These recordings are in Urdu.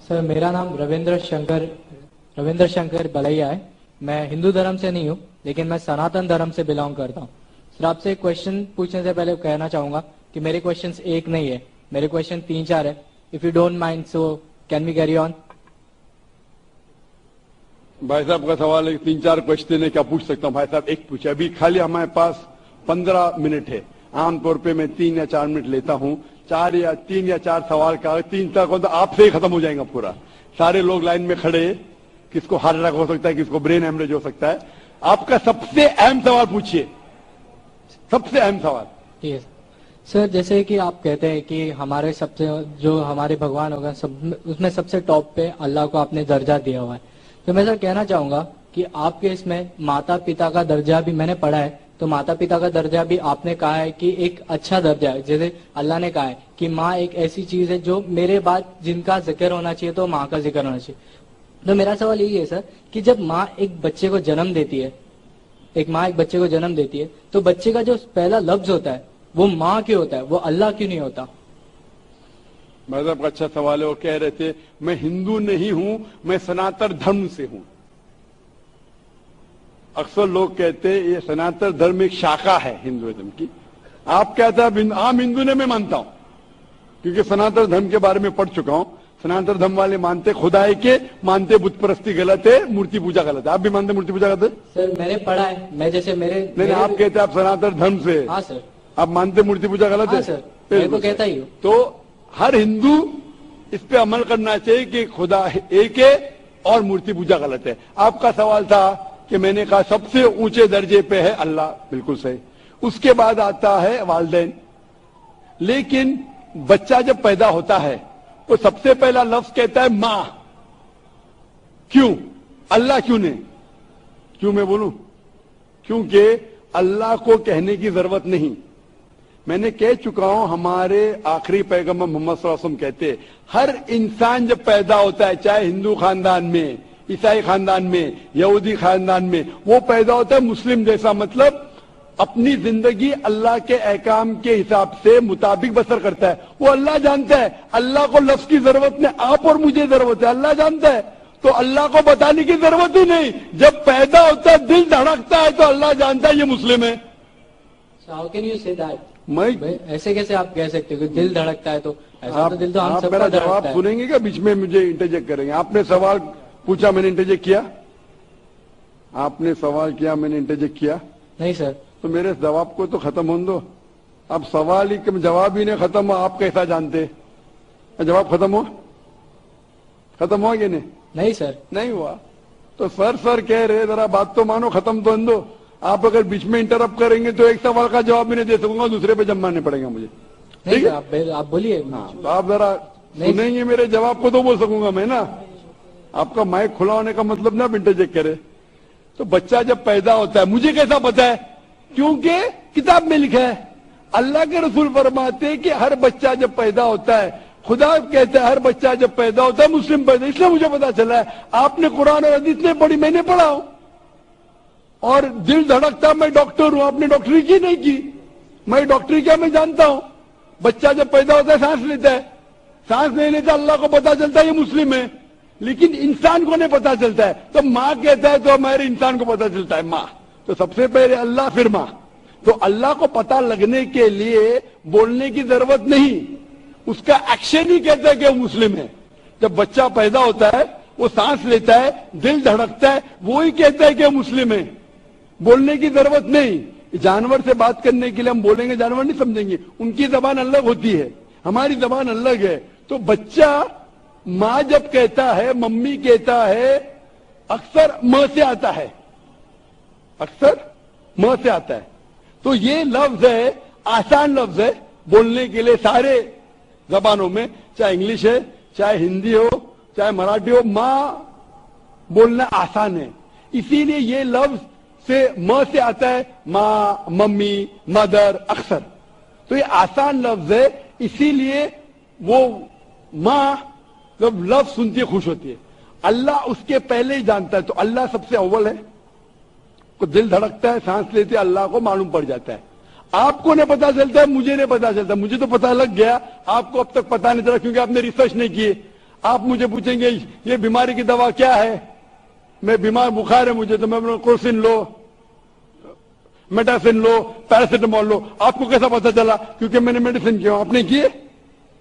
سر میرا نام رویندر شنکر بلیا ہے. میں ہندو دھرم سے نہیں ہوں لیکن میں سناتن دھرم سے بلانگ کرتا ہوں. سر آپ سے کوشچن پوچھنے سے پہلے کہنا چاہوں گا کہ میرے کوشچنس ایک نہیں ہے, میرے کوشچن 3-4 ہے. If you don't mind so can we carry on. بھائی صاحب کا سوال ہے 3-4 کوشچن ہے, کیا پوچھ سکتا ہوں؟ بھائی صاحب ایک پوچھے. ابھی خالی ہمارے پاس 15 منٹ ہے. عام طور پہ میں 3 یا 4 منٹ لیتا ہوں. 3 یا 4 سوال کا 3 تک تو آپ سے ہی ختم ہو جائے گا پورا. سارے لوگ لائن میں کھڑے, کس کو ہارٹ اٹیک ہو سکتا ہے, کس کو برین ہیمریج ہو سکتا ہے. آپ کا سب سے اہم سوال پوچھیے, سب سے اہم سوال. ٹھیک ہے سر. جیسے کہ آپ کہتے ہیں کہ ہمارے سب سے جو ہمارے بھگوان ہوگا اس میں سب سے ٹاپ پہ اللہ کو آپ نے درجہ دیا ہوا ہے. تو میں سر کہنا چاہوں گا کہ آپ کے اس میں ماتا پتا کا درجہ بھی میں نے پڑھا ہے, تو ماتا پتا کا درجہ بھی آپ نے کہا ہے کہ ایک اچھا درجہ ہے. جیسے اللہ نے کہا ہے کہ ماں ایک ایسی چیز ہے جو میرے بعد جن کا ذکر ہونا چاہیے تو ماں کا ذکر ہونا چاہیے. تو میرا سوال یہی ہے سر کہ جب ماں ایک بچے کو جنم دیتی ہے, تو بچے کا جو پہلا لفظ ہوتا ہے وہ ماں کیوں ہوتا ہے, وہ اللہ کیوں نہیں ہوتا؟ مذہب کا اچھا سوال ہے. وہ کہہ رہے تھے میں ہندو نہیں ہوں, میں سناتن دھرم سے ہوں. اکثر لوگ کہتے ہیں یہ سناتن دھرم ایک شاخا ہے ہندوازم کی. آپ کہتے ہیں عام ہندو نے, میں مانتا ہوں کیونکہ سناتن دھرم کے بارے میں پڑھ چکا ہوں. سناتن دھرم والے مانتے خدا ہے کے, مانتے بت پرستی غلط ہے, مورتی پوجا غلط ہے. آپ بھی مانتے مورتی پوجا غلط ہے؟ سر میں نے پڑھا ہے, میں جیسے نہیں آپ کہتے آپ سناتن دھرم سے. ہاں سر. آپ مانتے مورتی پوجا غلط ہے؟ سر میں تو کہتا ہی ہوں. تو ہر ہندو اس پہ عمل کرنا چاہیے کہ خدا ایک ہے اور مورتی پوجا غلط ہے. آپ کا سوال تھا کہ میں نے کہا سب سے اونچے درجے پہ ہے اللہ, بالکل صحیح. اس کے بعد آتا ہے والدین. لیکن بچہ جب پیدا ہوتا ہے وہ سب سے پہلا لفظ کہتا ہے ماں. کیوں؟ اللہ کیوں نہیں؟ کیوں میں بولوں؟ کیونکہ اللہ کو کہنے کی ضرورت نہیں. میں نے کہہ چکا ہوں, ہمارے آخری پیغمبر محمد صلی اللہ علیہ وسلم کہتے ہر انسان جب پیدا ہوتا ہے, چاہے ہندو خاندان میں, عیسائی خاندان میں, یہودی خاندان میں, وہ پیدا ہوتا ہے مسلم جیسا. مطلب اپنی زندگی اللہ کے احکام کے حساب سے مطابق بسر کرتا ہے. وہ اللہ جانتا ہے, اللہ کو لفظ کی ضرورت نہیں, آپ اور مجھے ضرورت ہے. اللہ جانتا ہے تو اللہ کو بتانے کی ضرورت ہی نہیں. جب پیدا ہوتا ہے دل دھڑکتا ہے تو اللہ جانتا ہے یہ مسلم ہے. How can you say that? میں ایسے کیسے آپ کہہ سکتے ہو کہ دل دھڑکتا ہے؟ تو ایسا تو دل تو ہم آپ سب میرا کا جواب دھڑکتا ہے. سنیں گے کہ بیچ میں مجھے انٹرجیکٹ کریں گے؟ آپ نے سوال پوچھا, میں نے انٹرجیکٹ کیا. آپ نے سوال کیا, میں نے انٹرجیکٹ کیا. نہیں سر. تو میرے جواب کو تو ختم ہونے دو. اب سوال ہی جواب ہی نہیں ختم ہوا, آپ کیسا جانتے؟ جواب ختم ہوا کہ نہیں سر. نہیں ہوا. تو سر کہہ رہے ذرا بات تو مانو, ختم تو اندو. آپ اگر بیچ میں انٹرپٹ کریں گے تو ایک سوال کا جواب میں نہیں دے سکوں گا, دوسرے پہ جب ماننے پڑے گا مجھے. ٹھیک ہے آپ بولیے. تو آپ ذرا سنیں گے میرے جواب کو تو بول سکوں گا میں نا. آپ کا مائک کھلا ہونے کا مطلب نہ انٹرجیکٹ کرے. تو بچہ جب پیدا ہوتا ہے, مجھے کیسا پتا ہے؟ کیونکہ کتاب میں لکھا ہے. اللہ کے رسول فرماتے ہیں کہ ہر بچہ جب پیدا ہوتا ہے, خدا کہتا ہے ہر بچہ جب پیدا ہوتا ہے مسلم پیدا, اس لیے مجھے پتا چلا ہے. آپ نے قرآن اور حدیث نہیں پڑھی, میں نے پڑھا ہوں. اور دل دھڑکتا, میں ڈاکٹر ہوں, آپ نے ڈاکٹری کی نہیں کی. میں ڈاکٹری کیا میں جانتا ہوں. بچہ جب پیدا ہوتا ہے سانس لیتا ہے, سانس نہیں لیتا اللہ کو پتا چلتا ہے یہ مسلم ہے, لیکن انسان کو نہیں پتا چلتا ہے. تو ماں کہتا ہے تو ہمارے انسان کو پتا چلتا ہے ماں. تو سب سے پہلے اللہ پھر ماں. تو اللہ کو پتا لگنے کے لیے بولنے کی ضرورت نہیں, اس کا ایکشن ہی کہتا ہے کہ وہ مسلم ہے. جب بچہ پیدا ہوتا ہے وہ سانس لیتا ہے, دل دھڑکتا ہے, وہی کہتا ہے کہ وہ مسلم ہے. بولنے کی ضرورت نہیں. جانور سے بات کرنے کے لیے ہم بولیں گے, جانور نہیں سمجھیں گے, ان کی زبان الگ ہوتی ہے, ہماری زبان الگ ہے. تو بچہ ماں جب کہتا ہے, ممی کہتا ہے, اکثر ماں سے آتا ہے, اکثر ماں سے آتا ہے. تو یہ لفظ ہے, آسان لفظ ہے بولنے کے لیے سارے زبانوں میں, چاہے انگلش ہے, چاہے ہندی ہو, چاہے مراٹھی ہو. ماں بولنا آسان ہے, اسی لیے یہ لفظ سے ماں سے آتا ہے, ماں, ممی, مدر, اکثر. تو یہ آسان لفظ ہے, اسی لیے وہ ماں جب لفظ سنتی ہے خوش ہوتی ہے. اللہ اس کے پہلے ہی جانتا ہے. تو اللہ سب سے اول ہے. کو دل دھڑکتا ہے, سانس لیتے, اللہ کو معلوم پڑ جاتا ہے. آپ کو نہیں پتا چلتا ہے, مجھے نہیں پتا چلتا. مجھے تو پتا لگ گیا, آپ کو اب تک پتا نہیں چلا کیونکہ آپ نے ریسرچ نہیں کی. آپ مجھے پوچھیں گے یہ بیماری کی دوا کیا ہے، میں بیمار بخار ہے مجھے تو میں بولوں کرسن لو، میڈیسن لو، پیراسیٹامول لو. آپ کو کیسا پتا چلا؟ کیونکہ میں نے میڈیسن کیا. آپ نے کیے؟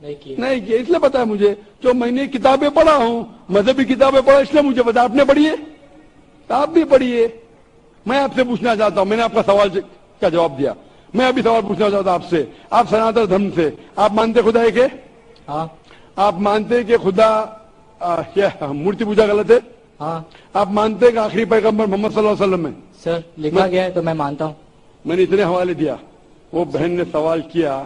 نہیں کیے. اس لیے پتا ہے مجھے، جو میں نے کتابیں پڑھا ہوں، مذہبی کتابیں پڑھا، اس لیے مجھے پتا. آپ نے پڑھی ہے؟ آپ بھی پڑھیے. میں آپ سے پوچھنا چاہتا ہوں، میں نے آپ کا سوال کا جواب دیا، میں ابھی سوال پوچھنا چاہتا ہوں آپ سے. آپ سناتن دھرم سے آپ مانتے خدا ہے کہ؟ ہاں. آپ مانتے کہ خدا کیا مورتی پوجا غلط ہے؟ ہاں. آپ مانتے کہ آخری پیغمبر محمد صلی اللہ علیہ وسلم ہے؟ سر لکھا گیا ہے تو میں مانتا ہوں. میں نے اتنے حوالے دیا. وہ بہن نے سوال کیا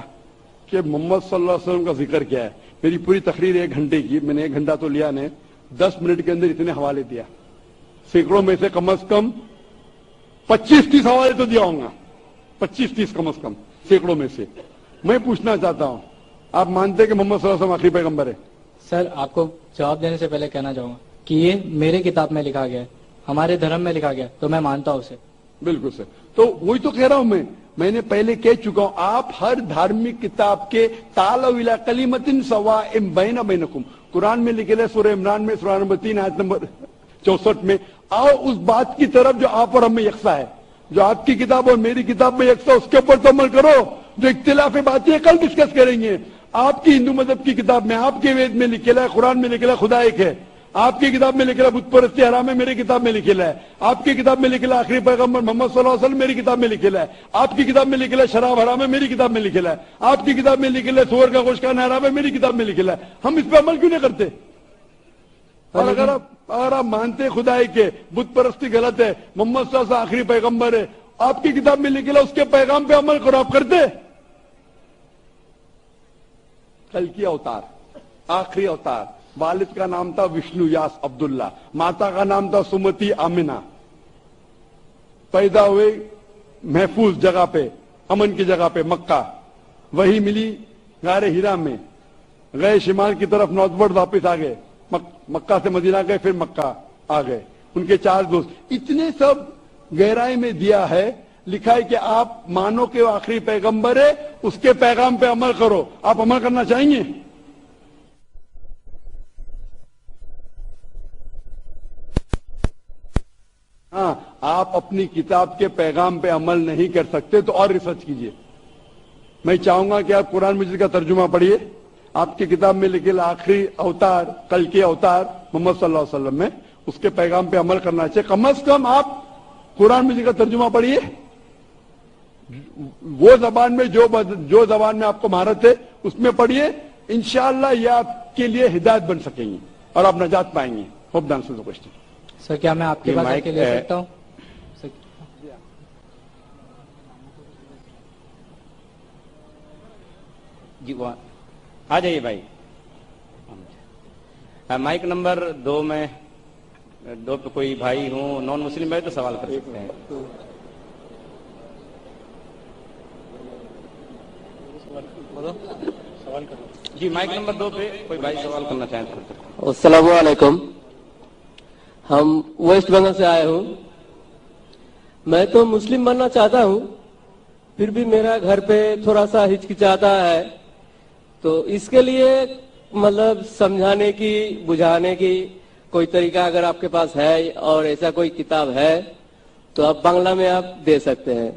کہ محمد صلی اللہ علیہ وسلم کا ذکر کیا ہے. میری پوری تقریر 1 گھنٹے کی، میں نے 1 گھنٹہ تو لیا نہیں، 10 منٹ کے اندر اتنے حوالے دیا. سینکڑوں میں سے کم از کم 25-30 حوالے تو دیا ہوں گا، 25-30 کم از کم سینکڑوں میں سے. میں پوچھنا چاہتا ہوں، آپ مانتے کہ محمد صلی اللہ علیہ وسلم آخری پیغمبر ہے؟ سر آپ کو جواب دینے سے پہلے کہنا چاہوں گا کہ یہ میرے کتاب میں لکھا گیا ہے، ہمارے دھرم میں لکھا گیا ہے، تو میں مانتا ہوں اسے. بالکل سر. تو وہی تو کہہ رہا ہوں میں نے پہلے کہہ چکا ہوں، آپ ہر دھارمک کتاب کے تعالوا الی کلمۃ سواء بین بینکم، قرآن میں لکھے سورہ عمران میں سورہ نمبر 3 آیت نمبر 64 میں، آؤ اس بات کی طرف جو آپ اور ہم میں یکساں ہے. جو آپ کی کتاب اور میری کتاب میں یکساں، اس کے اوپر تو عمل کرو. جو اختلاف باتیں کل ڈسکس کریں گے. آپ کی ہندو مذہب کی کتاب میں، آپ کے وید میں لکھے ہے، قرآن میں لکھے ہے خدا ایک ہے. آپ کی کتاب میں لکھے ہے بت پرستی حرام ہے، میری کتاب میں لکھے ہے. آپ کی کتاب میں لکھے ہے آخری پیغمبر محمد صلی اللہ علیہ وسلم، میری کتاب میں لکھے ہے. آپ کی کتاب میں لکھے ہے شراب حرام ہے، میری کتاب میں لکھے ہے. آپ کی کتاب میں لکھے ہے سور کا گوشت کھانا حرام ہے، میری کتاب میں لکھے ہے. ہم اس پہ عمل کیوں نہیں کرتے؟ اور اگر آپ مانتے خدا ایک ہے، بت پرستی غلط ہے، محمد صلی اللہ علیہ وسلم آخری پیغمبر ہے، آپ کی کتاب میں لکھے ہے اس کے پیغام پہ عمل کرو. آپ کرتے؟ کل کی اوتار، آخری اوتار، والد کا نام تھا وشنو یاس عبداللہ، ماتا کا نام تھا سمتی آمنہ. پیدا ہوئے محفوظ جگہ پہ، امن کی جگہ پہ، مکہ. وہی ملی غار ہیرا میں. گئے شمال کی طرف نارتھ ورڈ، واپس آ گئے. مکہ سے مدینہ گئے، پھر مکہ آ گئے. ان کے 4 دوست. اتنے سب گہرائی میں دیا ہے، لکھا ہے کہ آپ مانو کہ وہ آخری پیغمبر ہے، اس کے پیغام پہ عمل کرو. آپ عمل کرنا چاہیں گے؟ ہاں. آپ اپنی کتاب کے پیغام پہ عمل نہیں کر سکتے تو اور ریسرچ کیجئے. میں چاہوں گا کہ آپ قرآن مجید کا ترجمہ پڑھیے. آپ کی کتاب میں لکھے آخری اوتار، کل کے اوتار محمد صلی اللہ علیہ وسلم میں، اس کے پیغام پہ عمل کرنا چاہیے. کم از کم آپ قرآن مجید کا ترجمہ پڑھیے. وہ زبان میں جو زبان میں آپ کو مہارت ہے اس میں پڑھیے. انشاءاللہ یہ آپ کے لیے ہدایت بن سکیں گے اور آپ نجات پائیں گے. Hope the answer the question. Sir کیا میں آپ کی بات کے لے سکتا ہوں؟ جی آ جائیے بھائی. مائک نمبر 2 میں 2 پہ کوئی بھائی ہوں نان مسلم بھائی تو سوال کر سکتے ہیں. جی مائک نمبر 2 پہ کوئی بھائی سوال کرنا چاہیں تو. السلام علیکم. ہم ویسٹ بنگال سے آئے ہوں. میں تو مسلم بننا چاہتا ہوں، پھر بھی میرا گھر پہ تھوڑا سا ہچکچاتا ہے. تو اس کے لیے مطلب سمجھانے کی، بجھانے کی کوئی طریقہ اگر آپ کے پاس ہے اور ایسا کوئی کتاب ہے تو آپ بنگلہ میں آپ دے سکتے ہیں.